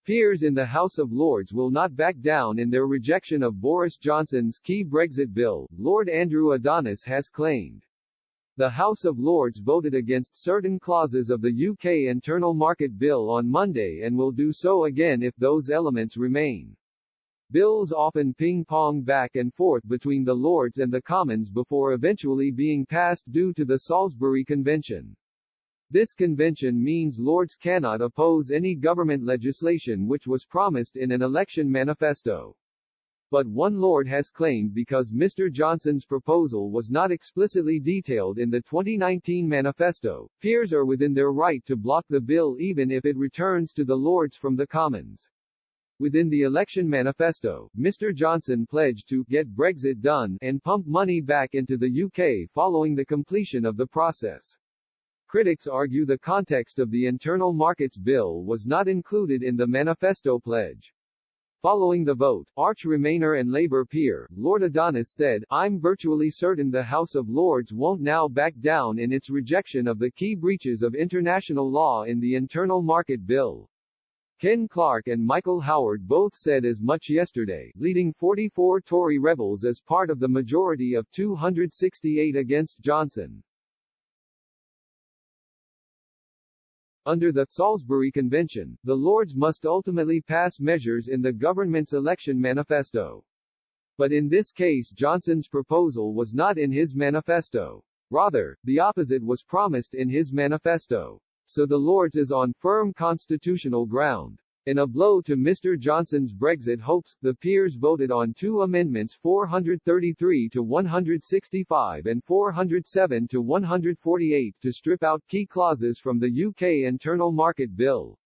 Peers in the House of Lords will not back down in their rejection of Boris Johnson's key Brexit bill, Lord Andrew Adonis has claimed. The House of Lords voted against certain clauses of the UK Internal Market Bill on Monday and will do so again if those elements remain. Bills often ping-pong back and forth between the Lords and the Commons before eventually being passed due to the Salisbury Convention. This convention means Lords cannot oppose any government legislation which was promised in an election manifesto. But one Lord has claimed because Mr. Johnson's proposal was not explicitly detailed in the 2019 manifesto, peers are within their right to block the bill even if it returns to the Lords from the Commons. Within the election manifesto, Mr. Johnson pledged to get Brexit done and pump money back into the UK following the completion of the process. Critics argue the context of the Internal Markets Bill was not included in the manifesto pledge. Following the vote, Arch-Remainer and Labour peer, Lord Adonis said, "I'm virtually certain the House of Lords won't now back down in its rejection of the key breaches of international law in the Internal Market Bill." Ken Clarke and Michael Howard both said as much yesterday, leading 44 Tory rebels as part of the majority of 268 against Johnson. Under the Salisbury Convention, the Lords must ultimately pass measures in the government's election manifesto. But in this case Johnson's proposal was not in his manifesto. Rather, the opposite was promised in his manifesto. So the Lords is on firm constitutional ground. In a blow to Mr. Johnson's Brexit hopes, the peers voted on two amendments 433 to 165 and 407 to 148 to strip out key clauses from the UK Internal Market Bill.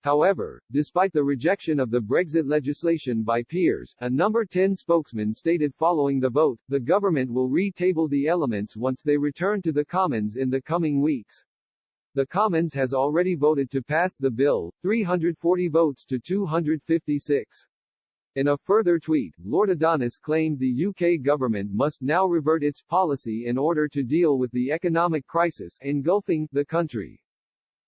However, despite the rejection of the Brexit legislation by peers, a Number 10 spokesman stated following the vote, the government will re-table the elements once they return to the Commons in the coming weeks. The Commons has already voted to pass the bill, 340 votes to 256. In a further tweet, Lord Adonis claimed the UK government must now revert its policy in order to deal with the economic crisis engulfing the country.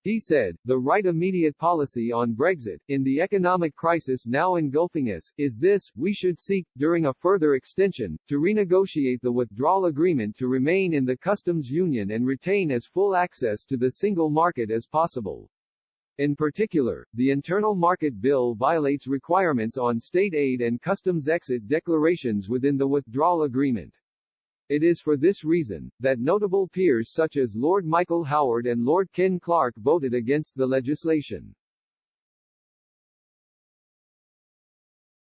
He said, "The right immediate policy on Brexit, in the economic crisis now engulfing us, is this: we should seek, during a further extension, to renegotiate the withdrawal agreement to remain in the customs union and retain as full access to the single market as possible." In particular, the Internal Market Bill violates requirements on state aid and customs exit declarations within the withdrawal agreement. It is for this reason that notable peers such as Lord Michael Howard and Lord Ken Clarke voted against the legislation.